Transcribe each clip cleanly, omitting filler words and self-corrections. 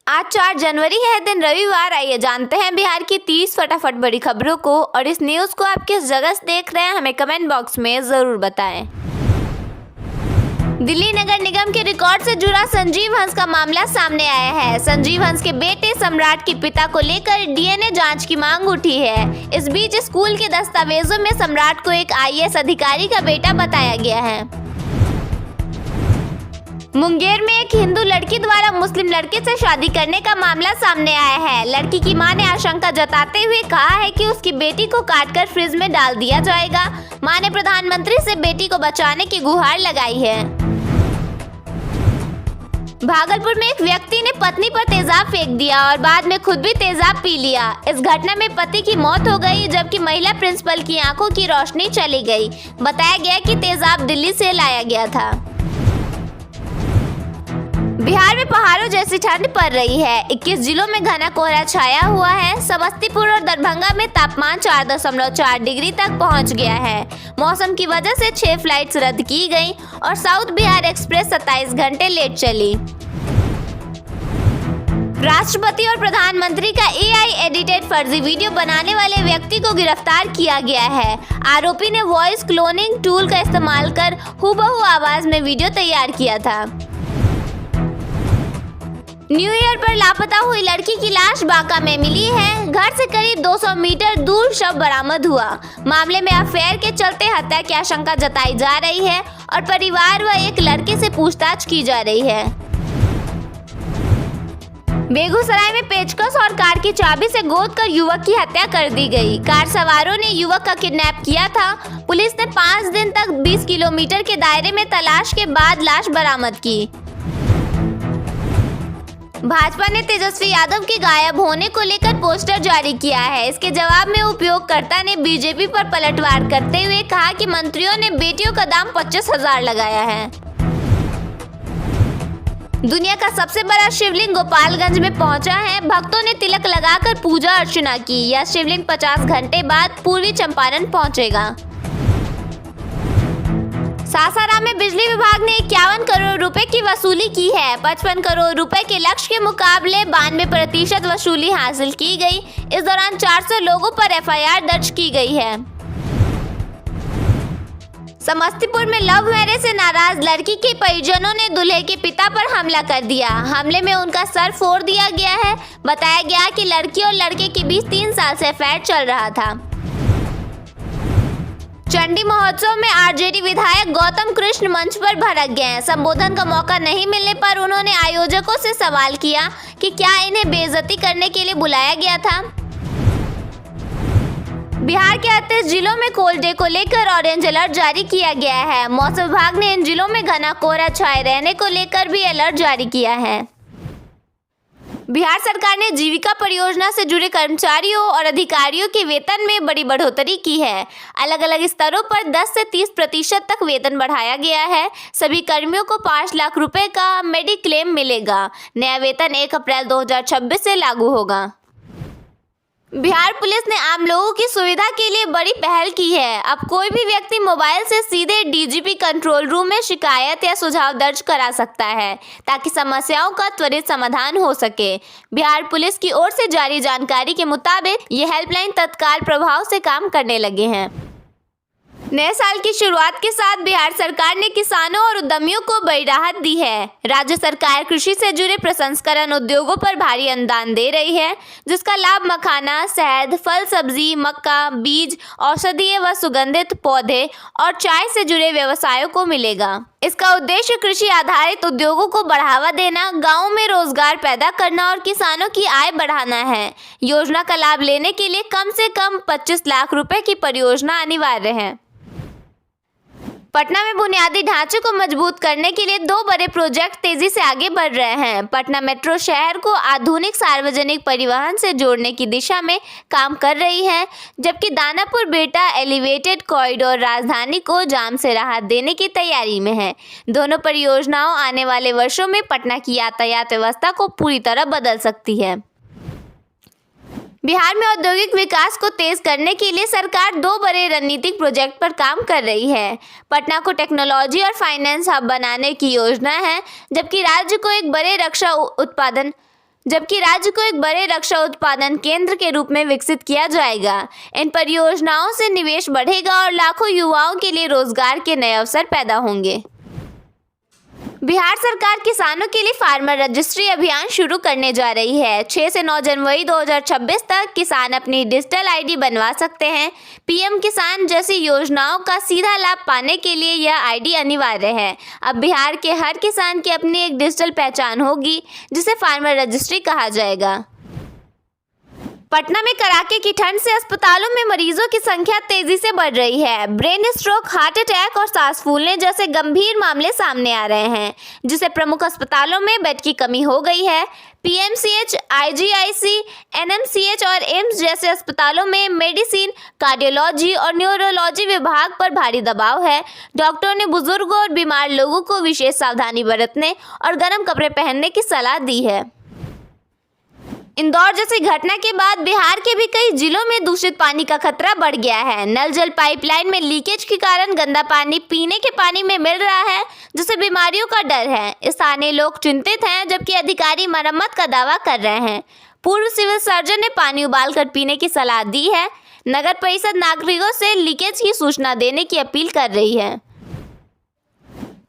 आज 4 जनवरी है, दिन रविवार। आइए जानते हैं बिहार की 30 फटाफट बड़ी खबरों को। और इस न्यूज़ को आप किस जगह से देख रहे हैं, हमें कमेंट बॉक्स में ज़रूर बताएं। दिल्ली नगर निगम के रिकॉर्ड से जुड़ा संजीव हंस का मामला सामने आया है। संजीव हंस के बेटे सम्राट के पिता को लेकर डीएनए जांच की मांग उठी है। इस बीच स्कूल के दस्तावेजों में सम्राट को एक आईएएस अधिकारी का बेटा बताया गया है। मुंगेर में एक हिंदू लड़की द्वारा मुस्लिम लड़के से शादी करने का मामला सामने आया है। लड़की की मां ने आशंका जताते हुए कहा है कि उसकी बेटी को काटकर फ्रिज में डाल दिया जाएगा। मां ने प्रधानमंत्री से बेटी को बचाने की गुहार लगाई है। भागलपुर में एक व्यक्ति ने पत्नी पर तेजाब फेंक दिया और बाद में खुद भी तेजाब पी लिया। इस घटना में पति की मौत हो गई, जबकि महिला प्रिंसिपल की आंखों की रोशनी चली गई। बताया गया कि तेजाब दिल्ली से लाया गया था। बिहार में पहाड़ों जैसी ठंड पड़ रही है। 21 जिलों में घना कोहरा छाया हुआ है। समस्तीपुर और दरभंगा में तापमान 4.4 डिग्री तक पहुंच गया है। मौसम की वजह से 6 फ्लाइट्स रद्द की गई और साउथ बिहार एक्सप्रेस 27 घंटे लेट चली। राष्ट्रपति और प्रधानमंत्री का एआई एडिटेड फर्जी वीडियो बनाने वाले व्यक्ति को गिरफ्तार किया गया है। आरोपी ने वॉइस क्लोनिंग टूल का इस्तेमाल कर हूबहू आवाज में वीडियो तैयार किया था। न्यू ईयर पर लापता हुई लड़की की लाश बांका में मिली है। घर से करीब 200 मीटर दूर शव बरामद हुआ। मामले में अफेयर के चलते हत्या की आशंका जताई जा रही है और परिवार व एक लड़के से पूछताछ की जा रही है। बेगूसराय में पेचकस और कार की चाबी से गोद कर युवक की हत्या कर दी गई। कार सवारों ने युवक का किडनैप किया था। पुलिस ने 5 दिन तक 20 किलोमीटर के दायरे में तलाश के बाद लाश बरामद की। भाजपा ने तेजस्वी यादव के गायब होने को लेकर पोस्टर जारी किया है। इसके जवाब में उपयोगकर्ता ने बीजेपी पर पलटवार करते हुए कहा कि मंत्रियों ने बेटियों का दाम 25,000 लगाया है। दुनिया का सबसे बड़ा शिवलिंग गोपालगंज में पहुंचा है। भक्तों ने तिलक लगाकर पूजा अर्चना की। यह शिवलिंग 50 घंटे बाद पूर्वी चंपारण पहुंचेगा। सासाराम में बिजली विभाग ने 51 करोड़ रुपए की वसूली की है। 55 करोड़ रुपए के लक्ष्य के मुकाबले 92% वसूली हासिल की गई। इस दौरान 400 लोगों पर एफआईआर दर्ज की गई है। समस्तीपुर में लव मैरिज से नाराज लड़की के परिजनों ने दूल्हे के पिता पर हमला कर दिया। हमले में उनका सर फोड़ दिया गया है। बताया गया कि लड़की और लड़के के बीच 3 साल से अफेयर चल रहा था। चंडी महोत्सव में आरजेडी विधायक गौतम कृष्ण मंच पर भड़क गए। संबोधन का मौका नहीं मिलने पर उन्होंने आयोजकों से सवाल किया कि क्या इन्हें बेइज्जती करने के लिए बुलाया गया था। बिहार के 38 जिलों में कोल्ड डे को लेकर ऑरेंज अलर्ट जारी किया गया है। मौसम विभाग ने इन जिलों में घना कोहरा छाए रहने को लेकर भी अलर्ट जारी किया है। बिहार सरकार ने जीविका परियोजना से जुड़े कर्मचारियों और अधिकारियों के वेतन में बड़ी बढ़ोतरी की है। अलग अलग स्तरों पर 10 से 30% तक वेतन बढ़ाया गया है। सभी कर्मियों को 5 लाख रुपए का मेडिक्लेम मिलेगा। नया वेतन 1 अप्रैल 2026 से लागू होगा। बिहार पुलिस ने आम लोगों की सुविधा के लिए बड़ी पहल की है। अब कोई भी व्यक्ति मोबाइल से सीधे डीजीपी कंट्रोल रूम में शिकायत या सुझाव दर्ज करा सकता है, ताकि समस्याओं का त्वरित समाधान हो सके। बिहार पुलिस की ओर से जारी जानकारी के मुताबिक ये हेल्पलाइन तत्काल प्रभाव से काम करने लगे हैं। नए साल की शुरुआत के साथ बिहार सरकार ने किसानों और उद्यमियों को बड़ी राहत दी है। राज्य सरकार कृषि से जुड़े प्रसंस्करण उद्योगों पर भारी अनुदान दे रही है, जिसका लाभ मखाना, शहद, फल सब्जी, मक्का, बीज, औषधीय व सुगंधित पौधे और चाय से जुड़े व्यवसायों को मिलेगा। इसका उद्देश्य कृषि आधारित उद्योगों को बढ़ावा देना, गाँवों में रोजगार पैदा करना और किसानों की आय बढ़ाना है। योजना का लाभ लेने के लिए कम से कम 25 लाख रुपए की परियोजना अनिवार्य है। पटना में बुनियादी ढांचे को मजबूत करने के लिए 2 बड़े प्रोजेक्ट तेजी से आगे बढ़ रहे हैं। पटना मेट्रो शहर को आधुनिक सार्वजनिक परिवहन से जोड़ने की दिशा में काम कर रही है, जबकि दानापुर बिहटा एलिवेटेड कॉरिडोर राजधानी को जाम से राहत देने की तैयारी में है। दोनों परियोजनाओं आने वाले वर्षों में पटना की यातायात व्यवस्था को पूरी तरह बदल सकती है। बिहार में औद्योगिक विकास को तेज करने के लिए सरकार 2 बड़े रणनीतिक प्रोजेक्ट पर काम कर रही है। पटना को टेक्नोलॉजी और फाइनेंस हब बनाने की योजना है, जबकि राज्य को एक बड़े रक्षा उत्पादन जबकि राज्य को एक बड़े रक्षा उत्पादन केंद्र के रूप में विकसित किया जाएगा। इन परियोजनाओं से निवेश बढ़ेगा और लाखों युवाओं के लिए रोजगार के नए अवसर पैदा होंगे। बिहार सरकार किसानों के लिए फार्मर रजिस्ट्री अभियान शुरू करने जा रही है। 6 से 9 जनवरी 2026 तक किसान अपनी डिजिटल आईडी बनवा सकते हैं। पीएम किसान जैसी योजनाओं का सीधा लाभ पाने के लिए यह आईडी अनिवार्य है। अब बिहार के हर किसान की अपनी एक डिजिटल पहचान होगी, जिसे फार्मर रजिस्ट्री कहा जाएगा। पटना में कड़ाके की ठंड से अस्पतालों में मरीजों की संख्या तेजी से बढ़ रही है। ब्रेन स्ट्रोक, हार्ट अटैक और सांस फूलने जैसे गंभीर मामले सामने आ रहे हैं, जिससे प्रमुख अस्पतालों में बेड की कमी हो गई है। पीएमसीएच, आईजीआईसी, एनएमसीएच और एम्स जैसे अस्पतालों में मेडिसिन, कार्डियोलॉजी और न्यूरोलॉजी विभाग पर भारी दबाव है। डॉक्टरों ने बुजुर्गों और बीमार लोगों को विशेष सावधानी बरतने और गर्म कपड़े पहनने की सलाह दी है। इंदौर जैसी घटना के बाद बिहार के भी कई जिलों में दूषित पानी का खतरा बढ़ गया है। नल जल पाइपलाइन में लीकेज के कारण गंदा पानी पीने के पानी में मिल रहा है, जिससे बीमारियों का डर है। स्थानीय लोग चिंतित हैं, जबकि अधिकारी मरम्मत का दावा कर रहे हैं। पूर्व सिविल सर्जन ने पानी उबालकर पीने की सलाह दी है। नगर परिषद नागरिकों से लीकेज की सूचना देने की अपील कर रही है।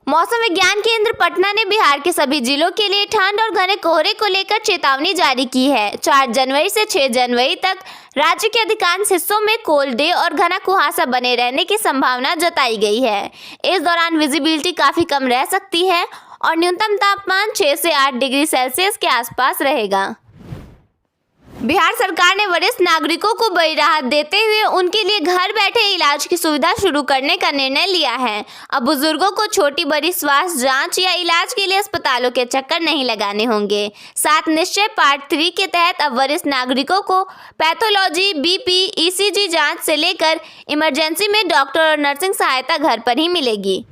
मौसम विज्ञान केंद्र पटना ने बिहार के सभी जिलों के लिए ठंड और घने कोहरे को लेकर चेतावनी जारी की है। 4 जनवरी से 6 जनवरी तक राज्य के अधिकांश हिस्सों में कोल्ड डे और घना कुहासा बने रहने की संभावना जताई गई है। इस दौरान विजिबिलिटी काफी कम रह सकती है और न्यूनतम तापमान 6 से 8 डिग्री सेल्सियस के आसपास रहेगा। बिहार सरकार ने वरिष्ठ नागरिकों को बड़ी राहत देते हुए उनके लिए घर बैठे इलाज की सुविधा शुरू करने का निर्णय लिया है। अब बुजुर्गों को छोटी बड़ी स्वास्थ्य जांच या इलाज के लिए अस्पतालों के चक्कर नहीं लगाने होंगे। 7 निश्चय पार्ट 3 के तहत अब वरिष्ठ नागरिकों को पैथोलॉजी, बीपी, ईसीजी जांच से लेकर इमरजेंसी में डॉक्टर और नर्सिंग सहायता घर पर ही मिलेगी।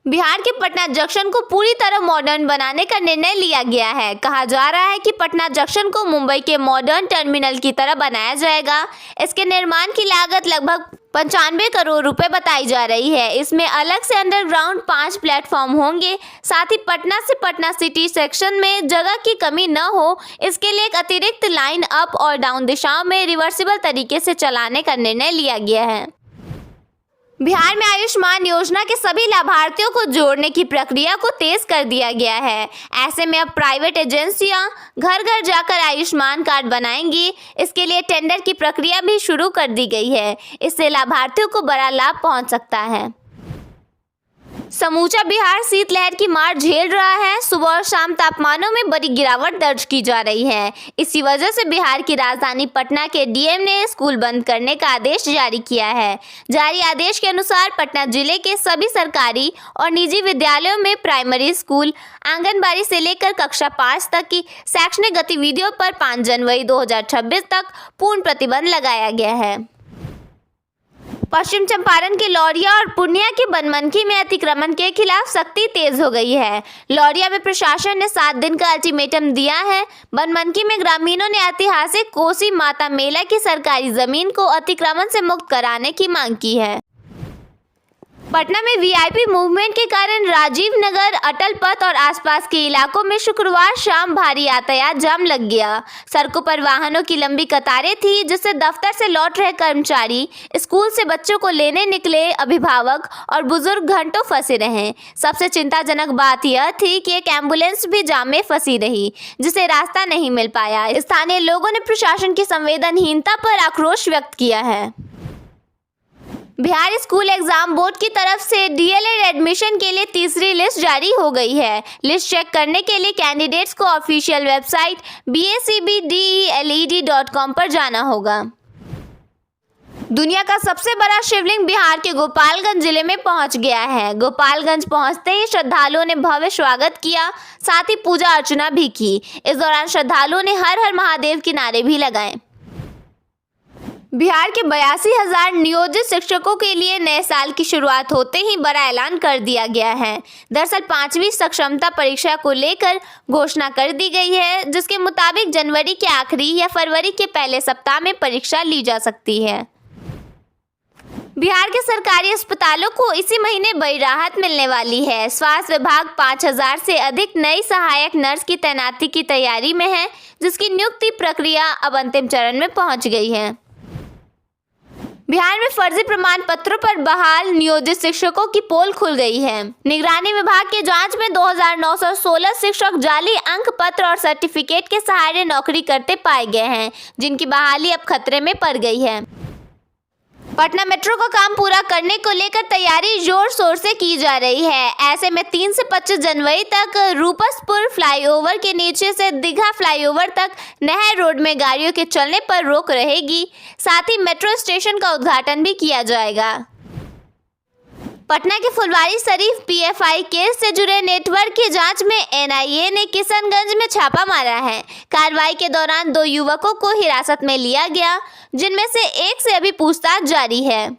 बिहार के पटना जंक्शन को पूरी तरह मॉडर्न बनाने का निर्णय लिया गया है। कहा जा रहा है कि पटना जंक्शन को मुंबई के मॉडर्न टर्मिनल की तरह बनाया जाएगा। इसके निर्माण की लागत लगभग 95 करोड़ रुपए बताई जा रही है। इसमें अलग से अंडरग्राउंड 5 प्लेटफॉर्म होंगे। साथ ही पटना से पटना सिटी सेक्शन में जगह की कमी न हो, इसके लिए एक अतिरिक्त लाइन अप और डाउन दिशाओं में रिवर्सिबल तरीके से चलाने का निर्णय लिया गया है। बिहार में आयुष्मान योजना के सभी लाभार्थियों को जोड़ने की प्रक्रिया को तेज कर दिया गया है। ऐसे में अब प्राइवेट एजेंसियां घर घर जाकर आयुष्मान कार्ड बनाएंगी। इसके लिए टेंडर की प्रक्रिया भी शुरू कर दी गई है। इससे लाभार्थियों को बड़ा लाभ पहुंच सकता है। समूचा बिहार शीतलहर की मार झेल रहा है। सुबह और शाम तापमानों में बड़ी गिरावट दर्ज की जा रही है। इसी वजह से बिहार की राजधानी पटना के डीएम ने स्कूल बंद करने का आदेश जारी किया है। जारी आदेश के अनुसार पटना जिले के सभी सरकारी और निजी विद्यालयों में प्राइमरी स्कूल, आंगनबाड़ी से लेकर कक्षा 5 तक की शैक्षणिक गतिविधियों पर 5 जनवरी 2026 तक पूर्ण प्रतिबंध लगाया गया है। पश्चिम चंपारण के लौरिया और पूर्णिया के बनमनखी में अतिक्रमण के खिलाफ सख्ती तेज हो गई है। लौरिया में प्रशासन ने 7 दिन का अल्टीमेटम दिया है। बनमनखी में ग्रामीणों ने ऐतिहासिक कोसी माता मेला की सरकारी जमीन को अतिक्रमण से मुक्त कराने की मांग की है। पटना में वीआईपी मूवमेंट के कारण राजीव नगर, अटल पथ और आसपास के इलाकों में शुक्रवार शाम भारी यातायात जाम लग गया। सड़कों पर वाहनों की लंबी कतारें थी, जिससे दफ्तर से लौट रहे कर्मचारी, स्कूल से बच्चों को लेने निकले अभिभावक और बुजुर्ग घंटों फंसे रहे। सबसे चिंताजनक बात यह थी कि एक एम्बुलेंस भी जाम में फंसी रही, जिसे रास्ता नहीं मिल पाया। स्थानीय लोगों ने प्रशासन की संवेदनहीनता पर आक्रोश व्यक्त किया है। बिहार स्कूल एग्जाम बोर्ड की तरफ से डीएलएड एडमिशन के लिए तीसरी लिस्ट जारी हो गई है। लिस्ट चेक करने के लिए कैंडिडेट्स को ऑफिशियल वेबसाइट BACBDELED.com पर जाना होगा। दुनिया का सबसे बड़ा शिवलिंग बिहार के गोपालगंज जिले में पहुंच गया है। गोपालगंज पहुंचते ही श्रद्धालुओं ने भव्य स्वागत किया, साथ ही पूजा अर्चना भी की। इस दौरान श्रद्धालुओं ने हर हर महादेव के नारे भी लगाए। बिहार के 82,000 नियोजित शिक्षकों के लिए नए साल की शुरुआत होते ही बड़ा ऐलान कर दिया गया है। दरअसल 5वीं सक्षमता परीक्षा को लेकर घोषणा कर दी गई है, जिसके मुताबिक जनवरी के आखिरी या फरवरी के पहले सप्ताह में परीक्षा ली जा सकती है। बिहार के सरकारी अस्पतालों को इसी महीने बड़ी राहत मिलने वाली है। स्वास्थ्य विभाग 5000 से अधिक नई सहायक नर्स की तैनाती की तैयारी में है, जिसकी नियुक्ति प्रक्रिया अब अंतिम चरण में पहुंच गई है। बिहार में फर्जी प्रमाण पत्रों पर बहाल नियोजित शिक्षकों की पोल खुल गई है। निगरानी विभाग की जांच में 2916 शिक्षक जाली अंक पत्र और सर्टिफिकेट के सहारे नौकरी करते पाए गए हैं, जिनकी बहाली अब खतरे में पड़ गई है। पटना मेट्रो का काम पूरा करने को लेकर तैयारी जोर शोर से की जा रही है। ऐसे में 3 से 25 जनवरी तक रूपसपुर फ्लाईओवर के नीचे से दीघा फ्लाईओवर तक नहर रोड में गाड़ियों के चलने पर रोक रहेगी। साथ ही मेट्रो स्टेशन का उद्घाटन भी किया जाएगा। पटना के फुलवारी शरीफ पीएफआई केस से जुड़े नेटवर्क की जांच में एनआईए ने किशनगंज में छापा मारा है। कार्रवाई के दौरान 2 युवकों को हिरासत में लिया गया, जिनमें से एक से अभी पूछताछ जारी है।